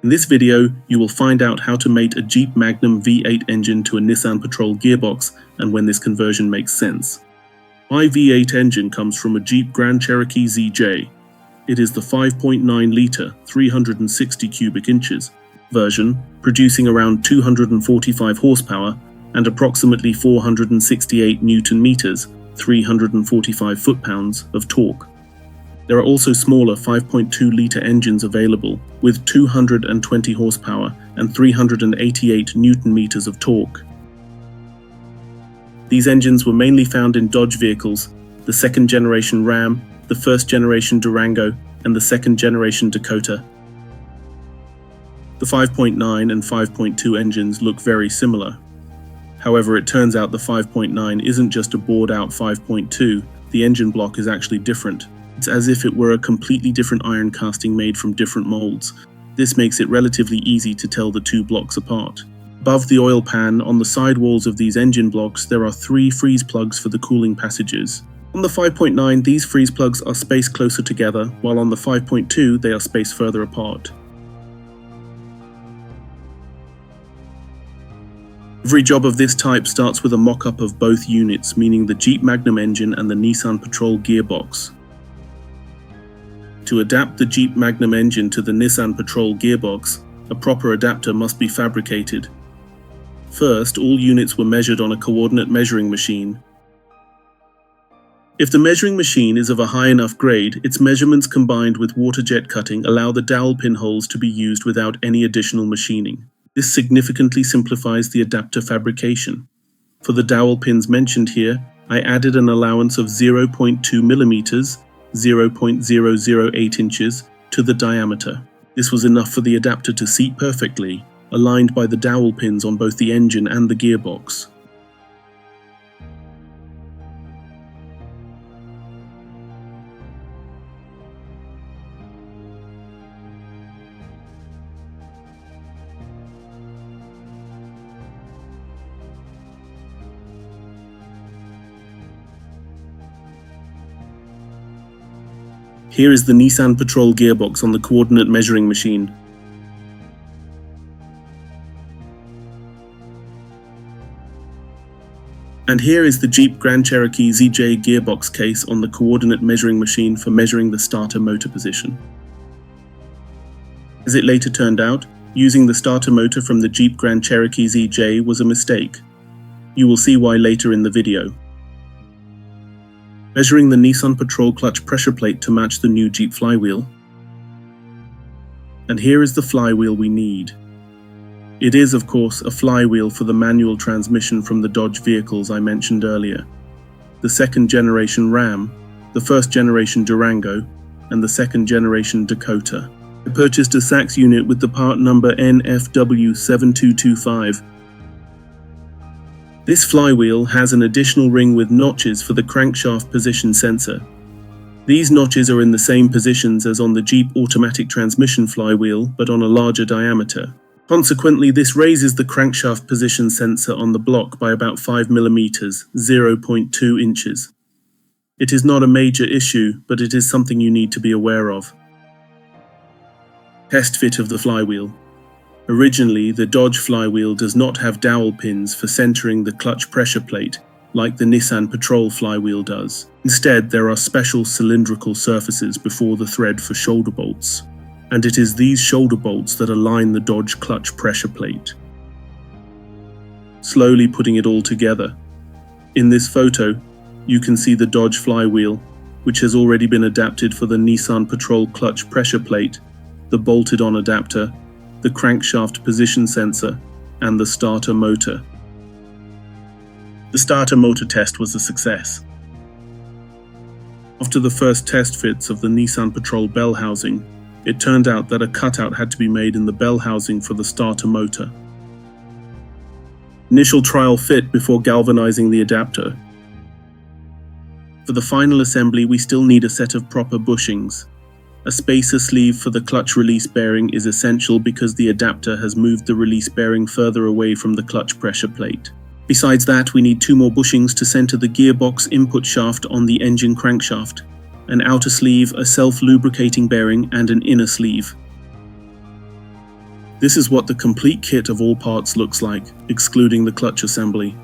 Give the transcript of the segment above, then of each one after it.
In this video, you will find out how to mate a Jeep Magnum V8 engine to a Nissan Patrol gearbox and when this conversion makes sense. My V8 engine comes from a Jeep Grand Cherokee ZJ. It is the 5.9-litre, 360 cubic inches version, producing around 245 horsepower and approximately 468 Newton meters, 345 foot-pounds of torque. There are also smaller 5.2-litre engines available with 220 horsepower and 388 Newton meters of torque. These engines were mainly found in Dodge vehicles, the second-generation Ram, the first-generation Durango, and the second-generation Dakota. The 5.9 and 5.2 engines look very similar. However, it turns out the 5.9 isn't just a bored-out 5.2, the engine block is actually different. It's as if it were a completely different iron casting made from different molds. This makes it relatively easy to tell the two blocks apart. Above the oil pan, on the side walls of these engine blocks, there are 3 freeze plugs for the cooling passages. On the 5.9, these freeze plugs are spaced closer together, while on the 5.2, they are spaced further apart. Every job of this type starts with a mock-up of both units, meaning the Jeep Magnum engine and the Nissan Patrol gearbox. To adapt the Jeep Magnum engine to the Nissan Patrol gearbox, a proper adapter must be fabricated. First, all units were measured on a coordinate measuring machine. If the measuring machine is of a high enough grade, its measurements combined with water jet cutting allow the dowel pin holes to be used without any additional machining. This significantly simplifies the adapter fabrication. For the dowel pins mentioned here, I added an allowance of 0.2 millimeters, 0.008 inches, to the diameter. This was enough for the adapter to seat perfectly, aligned by the dowel pins on both the engine and the gearbox. Here is the Nissan Patrol gearbox on the coordinate measuring machine. And here is the Jeep Grand Cherokee ZJ gearbox case on the coordinate measuring machine for measuring the starter motor position. As it later turned out, using the starter motor from the Jeep Grand Cherokee ZJ was a mistake. You will see why later in the video. Measuring the Nissan Patrol clutch pressure plate to match the new Jeep flywheel. And here is the flywheel we need. It is, of course, a flywheel for the manual transmission from the Dodge vehicles I mentioned earlier. The second-generation Ram, the first-generation Durango, and the second-generation Dakota. I purchased a Sachs unit with the part number NFW7225. This flywheel has an additional ring with notches for the crankshaft position sensor. These notches are in the same positions as on the Jeep automatic transmission flywheel, but on a larger diameter. Consequently, this raises the crankshaft position sensor on the block by about 5 millimeters, 0.2 inches. It is not a major issue, but it is something you need to be aware of. Test fit of the flywheel. Originally, the Dodge flywheel does not have dowel pins for centering the clutch pressure plate, like the Nissan Patrol flywheel does. Instead, there are special cylindrical surfaces before the thread for shoulder bolts, and it is these shoulder bolts that align the Dodge clutch pressure plate. Slowly putting it all together. In this photo, you can see the Dodge flywheel, which has already been adapted for the Nissan Patrol clutch pressure plate, the bolted-on adapter, the crankshaft position sensor, and the starter motor. The starter motor test was a success. After the first test fits of the Nissan Patrol bell housing, it turned out that a cutout had to be made in the bell housing for the starter motor. Initial trial fit before galvanizing the adapter. For the final assembly, we still need a set of proper bushings. A spacer sleeve for the clutch release bearing is essential because the adapter has moved the release bearing further away from the clutch pressure plate. Besides that, we need 2 more bushings to center the gearbox input shaft on the engine crankshaft, an outer sleeve, a self-lubricating bearing, and an inner sleeve. This is what the complete kit of all parts looks like, excluding the clutch assembly.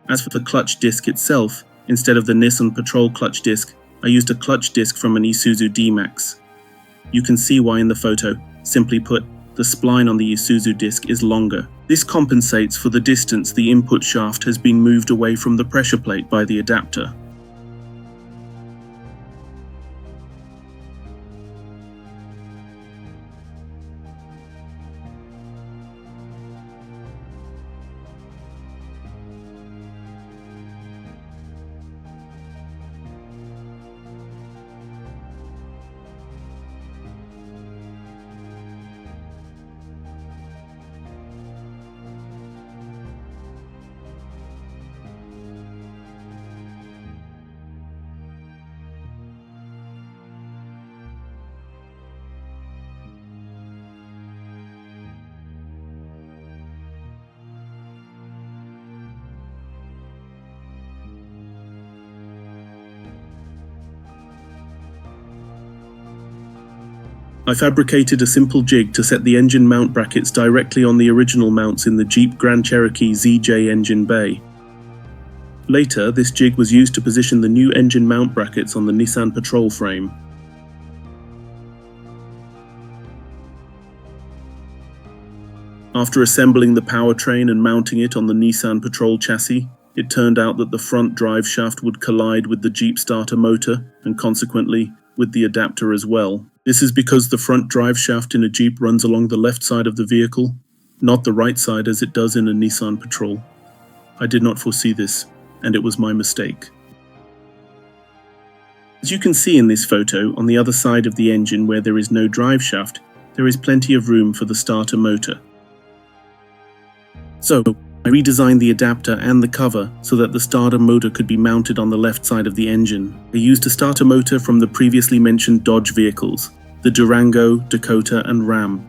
As for the clutch disc itself, instead of the Nissan Patrol clutch disc, I used a clutch disc from an Isuzu D-Max. You can see why in the photo. Simply put, the spline on the Isuzu disc is longer. This compensates for the distance the input shaft has been moved away from the pressure plate by the adapter. I fabricated a simple jig to set the engine mount brackets directly on the original mounts in the Jeep Grand Cherokee ZJ engine bay. Later, this jig was used to position the new engine mount brackets on the Nissan Patrol frame. After assembling the powertrain and mounting it on the Nissan Patrol chassis, it turned out that the front drive shaft would collide with the Jeep starter motor and consequently with the adapter as well. This is because the front drive shaft in a Jeep runs along the left side of the vehicle, not the right side as it does in a Nissan Patrol. I did not foresee this, and it was my mistake. As you can see in this photo, on the other side of the engine where there is no drive shaft, there is plenty of room for the starter motor. So, I redesigned the adapter and the cover so that the starter motor could be mounted on the left side of the engine. I used a starter motor from the previously mentioned Dodge vehicles, the Durango, Dakota, and Ram.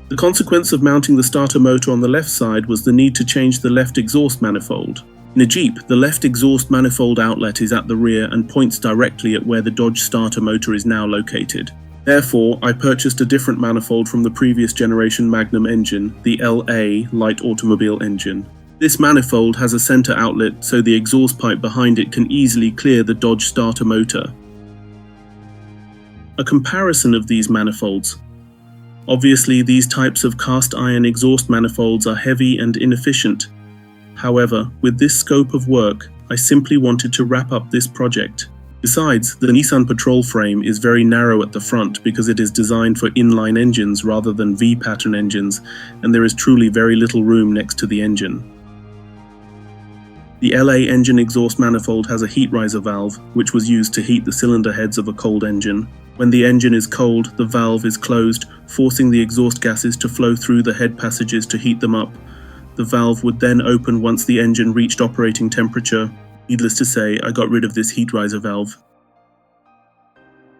The consequence of mounting the starter motor on the left side was the need to change the left exhaust manifold. In a Jeep, the left exhaust manifold outlet is at the rear and points directly at where the Dodge starter motor is now located. Therefore, I purchased a different manifold from the previous generation Magnum engine, the LA light automobile engine. This manifold has a center outlet so the exhaust pipe behind it can easily clear the Dodge starter motor. A comparison of these manifolds. Obviously, these types of cast iron exhaust manifolds are heavy and inefficient. However, with this scope of work, I simply wanted to wrap up this project. Besides, the Nissan Patrol frame is very narrow at the front because it is designed for inline engines rather than V-pattern engines, and there is truly very little room next to the engine. The LA engine exhaust manifold has a heat riser valve, which was used to heat the cylinder heads of a cold engine. When the engine is cold, the valve is closed, forcing the exhaust gases to flow through the head passages to heat them up. The valve would then open once the engine reached operating temperature. Needless to say, I got rid of this heat riser valve.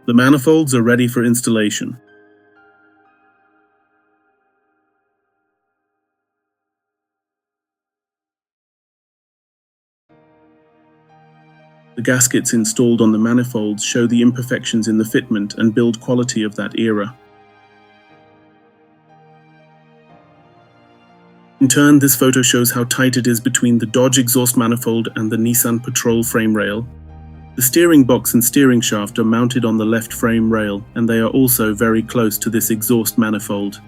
The manifolds are ready for installation. The gaskets installed on the manifolds show the imperfections in the fitment and build quality of that era. In turn, this photo shows how tight it is between the Dodge exhaust manifold and the Nissan Patrol frame rail. The steering box and steering shaft are mounted on the left frame rail, and they are also very close to this exhaust manifold.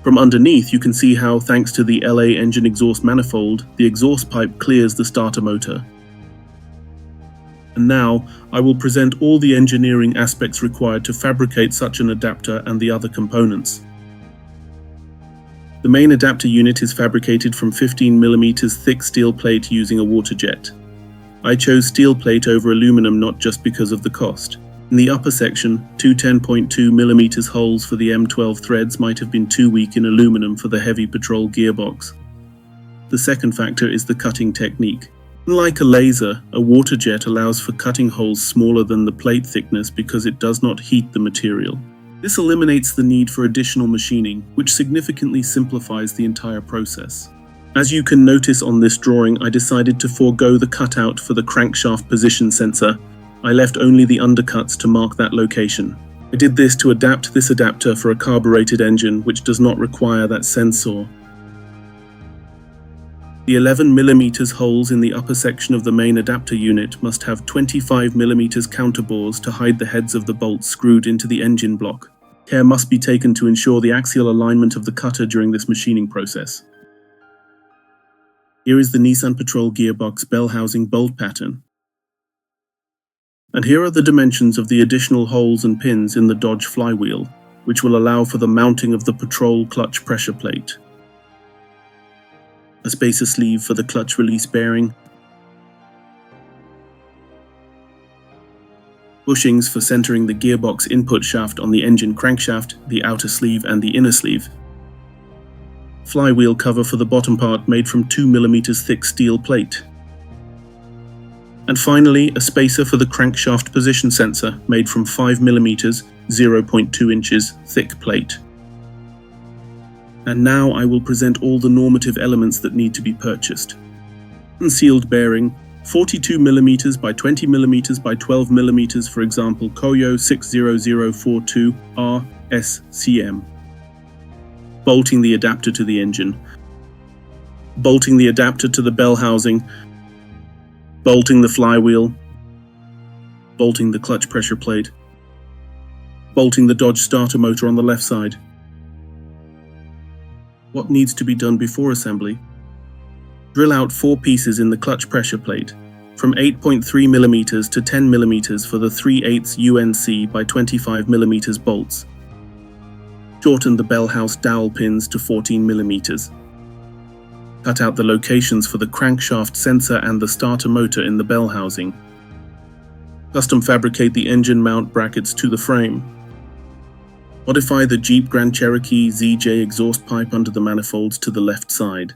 From underneath, you can see how, thanks to the LA engine exhaust manifold, the exhaust pipe clears the starter motor. And now, I will present all the engineering aspects required to fabricate such an adapter and the other components. The main adapter unit is fabricated from 15mm thick steel plate using a water jet. I chose steel plate over aluminum not just because of the cost. In the upper section, two 10.2mm holes for the M12 threads might have been too weak in aluminum for the heavy Patrol gearbox. The second factor is the cutting technique. Unlike a laser, a water jet allows for cutting holes smaller than the plate thickness because it does not heat the material. This eliminates the need for additional machining, which significantly simplifies the entire process. As you can notice on this drawing, I decided to forego the cutout for the crankshaft position sensor. I left only the undercuts to mark that location. I did this to adapt this adapter for a carbureted engine which does not require that sensor. The 11mm holes in the upper section of the main adapter unit must have 25mm counterbores to hide the heads of the bolts screwed into the engine block. Care must be taken to ensure the axial alignment of the cutter during this machining process. Here is the Nissan Patrol gearbox bell housing bolt pattern. And here are the dimensions of the additional holes and pins in the Dodge flywheel, which will allow for the mounting of the Patrol clutch pressure plate. A spacer sleeve for the clutch release bearing, bushings for centering the gearbox input shaft on the engine crankshaft, the outer sleeve and the inner sleeve, flywheel cover for the bottom part made from 2mm thick steel plate, and finally a spacer for the crankshaft position sensor made from 5mm, 0.2 inches thick plate. And now I will present all the normative elements that need to be purchased. Concealed bearing, 42mm by 20mm by 12mm, for example Koyo 60042 RSCM. Bolting the adapter to the engine. Bolting the adapter to the bell housing. Bolting the flywheel. Bolting the clutch pressure plate. Bolting the Dodge starter motor on the left side. What needs to be done before assembly? Drill out 4 pieces in the clutch pressure plate, from 8.3mm to 10mm for the 3/8 UNC by 25mm bolts. Shorten the bell house dowel pins to 14mm. Cut out the locations for the crankshaft sensor and the starter motor in the bell housing. Custom fabricate the engine mount brackets to the frame. Modify the Jeep Grand Cherokee ZJ exhaust pipe under the manifolds to the left side.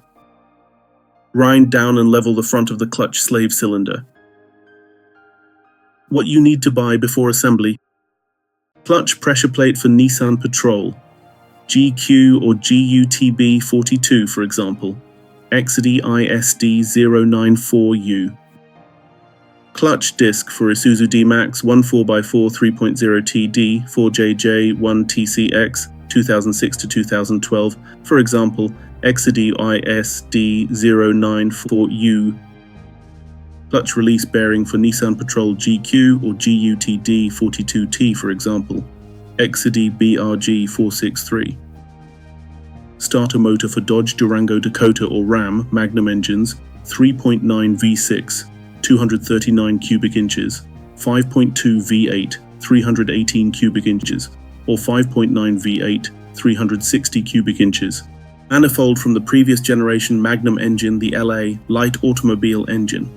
Grind down and level the front of the clutch slave cylinder. What you need to buy before assembly: clutch pressure plate for Nissan Patrol, GQ or GUTB 42 for example, XD ISD 094U. Clutch disc for Isuzu D-Max 14x4 3.0 TD 4JJ 1TCX 2006 to 2012, for example, XD ISD 094U. Clutch release bearing for Nissan Patrol GQ or GUTD 42T, for example, XD BRG 463. Starter motor for Dodge Durango Dakota or Ram Magnum engines, 3.9 V6, 239 cubic inches, 5.2 V8, 318 cubic inches, or 5.9 V8, 360 cubic inches. Manifold from the previous generation Magnum engine, the LA light automobile engine.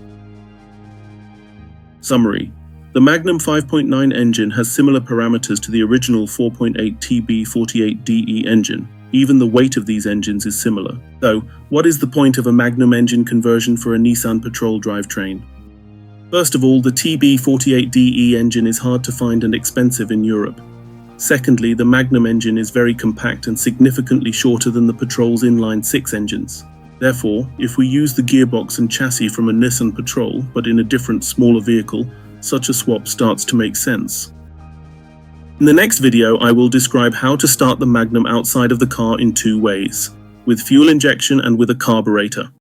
Summary: the Magnum 5.9 engine has similar parameters to the original 4.8 TB48DE engine. Even the weight of these engines is similar. So, what is the point of a Magnum engine conversion for a Nissan Patrol drivetrain? First of all, the TB48DE engine is hard to find and expensive in Europe. Secondly, the Magnum engine is very compact and significantly shorter than the Patrol's inline-6 engines. Therefore, if we use the gearbox and chassis from a Nissan Patrol, but in a different, smaller vehicle, such a swap starts to make sense. In the next video, I will describe how to start the Magnum outside of the car in 2 ways, with fuel injection and with a carburetor.